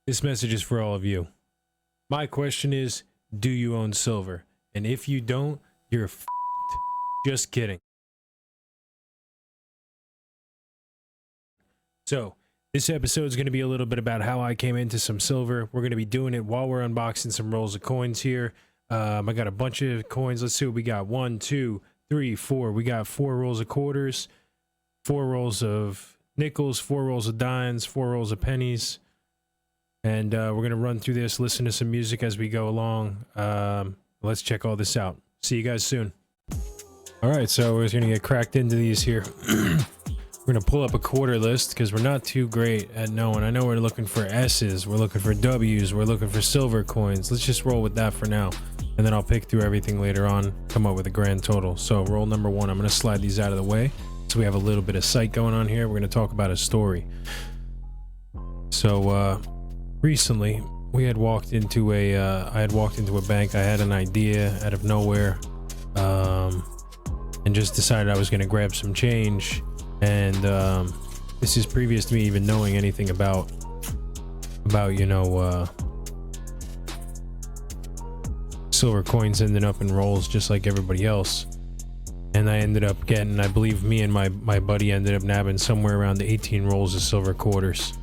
This message is for all of you. My question is, do you own silver? And if you don't, you're f***ed. Just kidding. So, this episode is going to be a little bit about how I came into some silver. We're going to be doing it while we're unboxing some rolls of coins here. I got a bunch of coins. Let's see what we got. 1, 2, 3, 4. We got 4 rolls of quarters, 4 rolls of nickels, 4 rolls of dimes, 4 rolls of pennies. And we're going to run through this, listen to some music as we go along. Let's check all this out. See you guys soon. All right, so we're going to get cracked into these here. We're going to pull up a quarter list because we're not too great at knowing. I know we're looking for S's, we're looking for W's, we're looking for silver coins. Let's just roll with that for now. And then I'll pick through everything later on, come up with a grand total. So roll number 1, I'm going to slide these out of the way so we have a little bit of sight going on here. We're going to talk about a story. So, recently we had walked into a I had walked into a bank. I had an idea out of nowhere, and just decided I was going to grab some change. And this is previous to me even knowing anything about you know, silver coins ending up in rolls just like everybody else. And I ended up getting, I believe me and my buddy ended up nabbing somewhere around 18 rolls of silver quarters.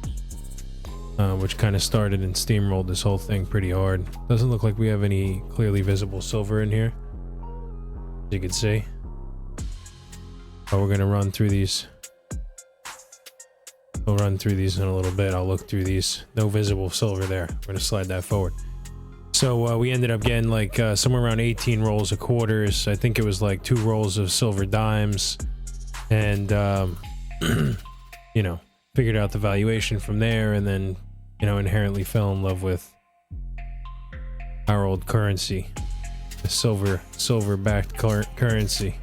Which kind of started and steamrolled this whole thing pretty hard. Doesn't look like we have any clearly visible silver in here, as you can see. But we're gonna run through these. We'll run through these in a little bit. I'll look through these. No visible silver there. We're gonna slide that forward. So we ended up getting like somewhere around 18 rolls of quarters. I think it was like 2 rolls of silver dimes, and you know, figured out the valuation from there, and then, you know, inherently fell in love with our old currency, the silver backed currency.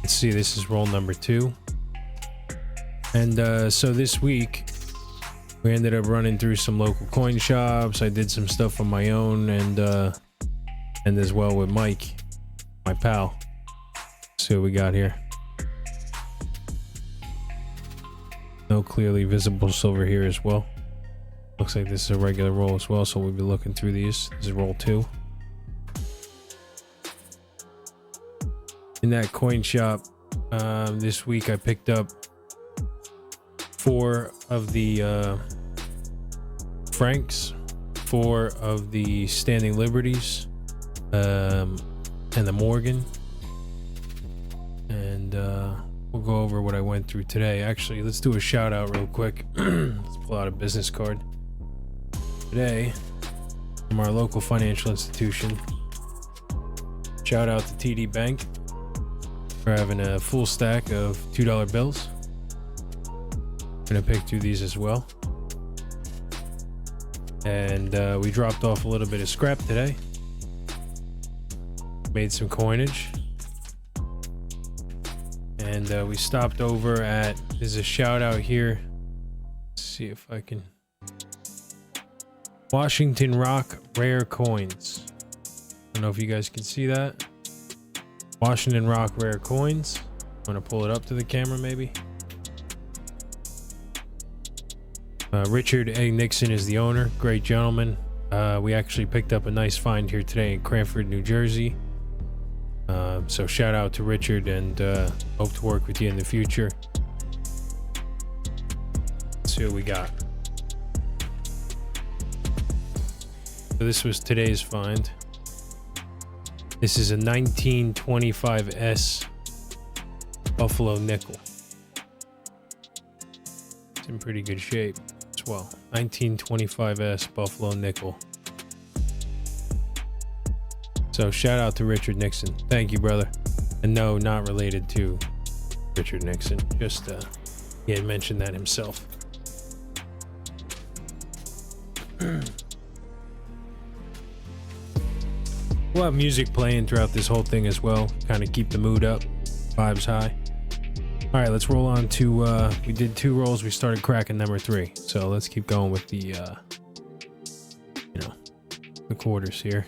Let's see, this is roll number 2. And so this week we ended up running through some local coin shops. I did some stuff on my own, and as well with Mike, my pal. See what we got here. No clearly visible silver here as well. Looks like this is a regular roll as well, so we'll be looking through these. This is roll 2. In that coin shop this week I picked up 4 of the francs, 4 of the standing liberties, and the Morgan. And we'll go over what I went through today. Actually, let's do a shout out real quick. Let's pull out a business card. Today, from our local financial institution, shout out to TD Bank for having a full stack of $2 bills. I'm gonna pick through these as well. And we dropped off a little bit of scrap today. Made some coinage. And we stopped over at, there's a shout out here. Let's see if I can. Washington Rock Rare Coins. I don't know if you guys can see that. Washington Rock Rare Coins. I'm gonna pull it up to the camera maybe. Richard A. Nixon is the owner. Great gentleman. We actually picked up a nice find here today in Cranford, New Jersey. So shout out to Richard, and hope to work with you in the future. Let's see what we got. So this was today's find. This is a 1925S Buffalo nickel. It's in pretty good shape as well. 1925S Buffalo nickel. So shout out to Richard Nixon. Thank you, brother. And no, not related to Richard Nixon. Just he had mentioned that himself. We'll have music playing throughout this whole thing as well. Kind of keep the mood up, vibes high. All right, let's roll on to, we did 2 rolls. We started cracking number 3. So let's keep going with the, you know, the quarters here.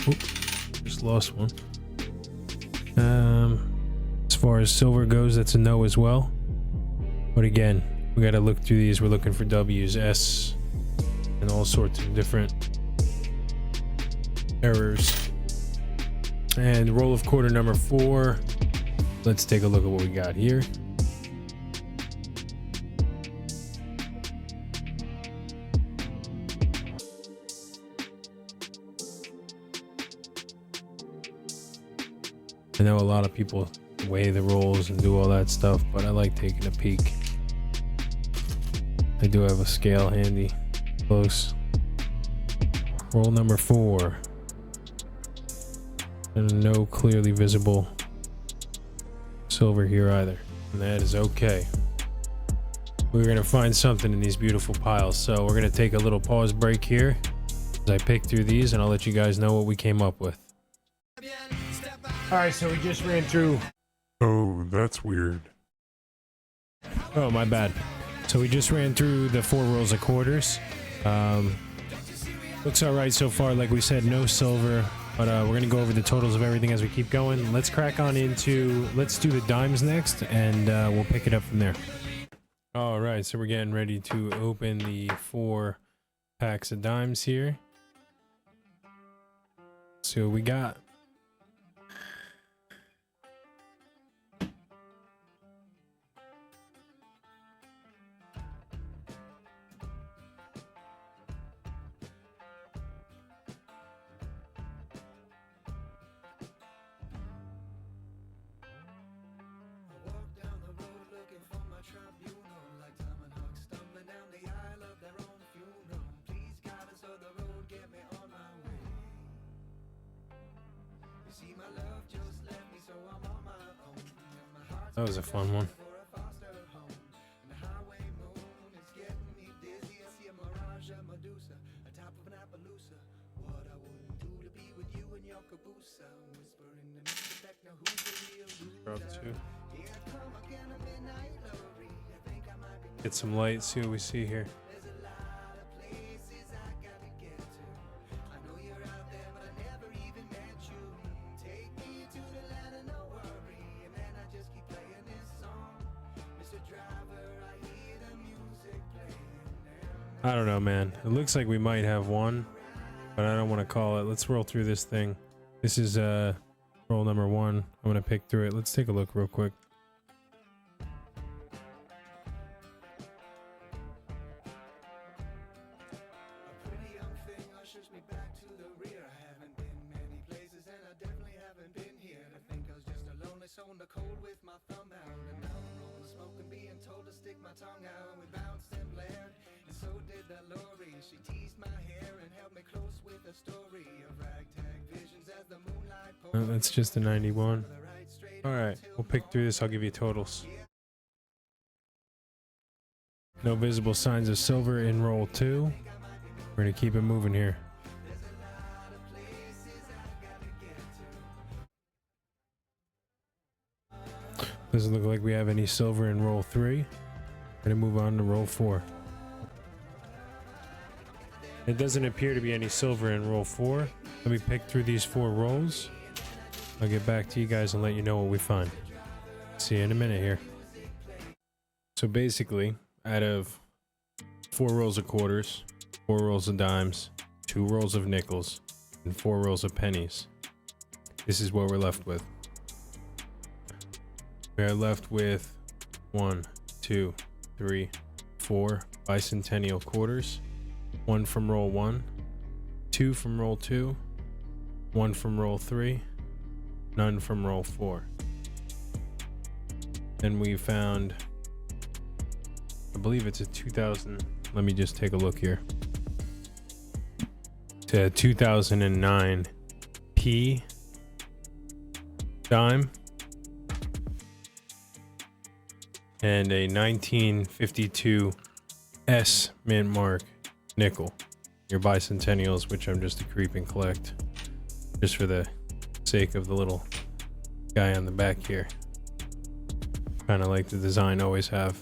Oop. Just lost one. As far as silver goes, that's a no as well. But again, we got to look through these. We're looking for W's, S, and all sorts of different errors. And roll of quarter number 4. Let's take a look at what we got here. I know a lot of people weigh the rolls and do all that stuff, but I like taking a peek. I do have a scale handy, close. Roll number 4. And no clearly visible silver here either. And that is okay. We're going to find something in these beautiful piles. So we're going to take a little pause break here as I pick through these, and I'll let you guys know what we came up with. All right, so we just ran through. Oh, that's weird. Oh, my bad. So we just ran through the 4 rolls of quarters. Looks all right so far. Like we said, no silver, but we're going to go over the totals of everything as we keep going. Let's crack on into, let's do the dimes next, and we'll pick it up from there. All right, so we're getting ready to open the 4 packs of dimes here. See what we got. That was a fun one. Up to. Get some light, see what we see here. I don't know, man. It looks like we might have one, but I don't want to call it. Let's roll through this thing. This is roll number 1. I'm going to pick through it. Let's take a look real quick. Oh, that's just a 91. All right, we'll pick through this. I'll give you totals. No visible signs of silver in roll 2. We're gonna keep it moving here. Doesn't look like we have any silver in roll 3. We're gonna move on to roll 4. It doesn't appear to be any silver in roll 4. Let me pick through these 4 rolls. I'll get back to you guys and let you know what we find. See you in a minute here. So basically, out of 4 rolls of quarters, 4 rolls of dimes, 2 rolls of nickels, and 4 rolls of pennies, this is what we're left with. We are left with 1, 2, 3, 4 bicentennial quarters. 1 from roll 1, 2 from roll 2, 1 from roll 3, none from roll 4. Then we found, I believe it's a 2000, let me just take a look here. It's a 2009 P dime and a 1952 S mint mark nickel. Your bicentennials, which I'm just a creep and collect just for the sake of the little guy on the back here. Kind of like the design always have.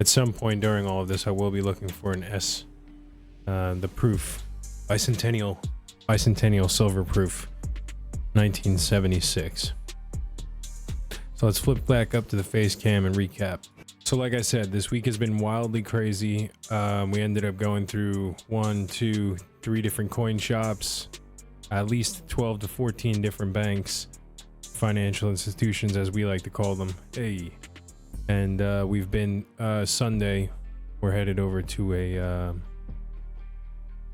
At some point during all of this, I will be looking for an S, the proof bicentennial Bicentennial Silver Proof, 1976. So let's flip back up to the face cam and recap. So like I said, this week has been wildly crazy. We ended up going through 1, 2, 3 different coin shops, at least 12 to 14 different banks, financial institutions as we like to call them. Hey, and we've been Sunday, we're headed over to a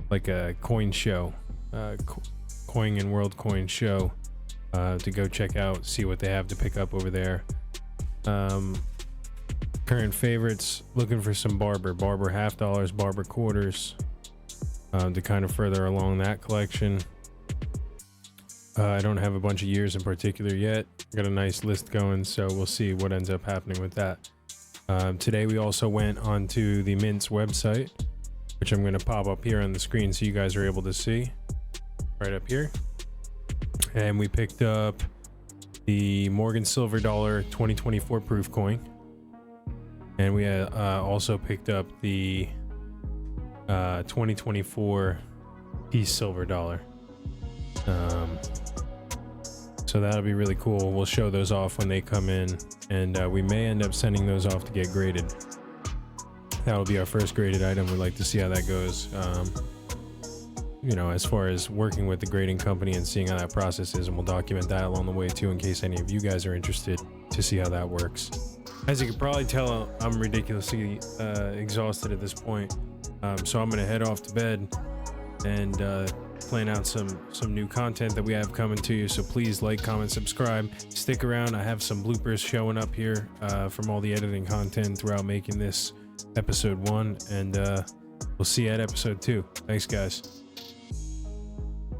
like a coin show, Coin and World Coin show, to go check out, see what they have to pick up over there. Current favorites, looking for some barber half dollars, barber quarters, to kind of further along that collection. I don't have a bunch of years in particular yet. Got a nice list going, so we'll see what ends up happening with that. Today we also went onto the Mint's website, which I'm going to pop up here on the screen so you guys are able to see right up here. And we picked up the Morgan Silver Dollar 2024 proof coin. And we also picked up the 2024 Peace Silver Dollar. So that'll be really cool. We'll show those off when they come in, and we may end up sending those off to get graded. That'll be our first graded item. We'd like to see how that goes. You know, as far as working with the grading company and seeing how that process is, and we'll document that along the way too, in case any of you guys are interested to see how that works. As you can probably tell, I'm ridiculously exhausted at this point, so I'm gonna head off to bed and plan out some new content that we have coming to you. So please like, comment, subscribe, stick around. I have some bloopers showing up here from all the editing content throughout making this episode 1, and we'll see you at episode 2. Thanks, guys.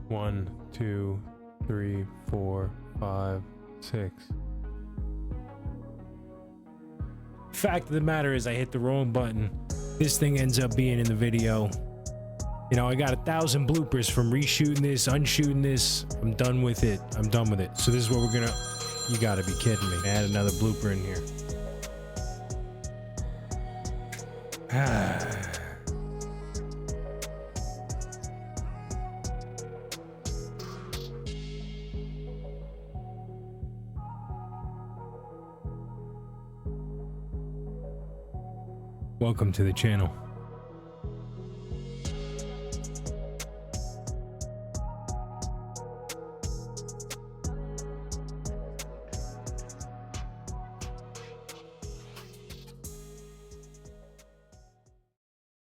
1, 2, 3, 4, 5, 6. Fact of the matter is I hit the wrong button. This thing ends up being in the video. You know, I got 1,000 bloopers from reshooting this, unshooting this. I'm done with it. I'm done with it. So this is what we're gonna... You gotta be kidding me. Add another blooper in here. Welcome to the channel.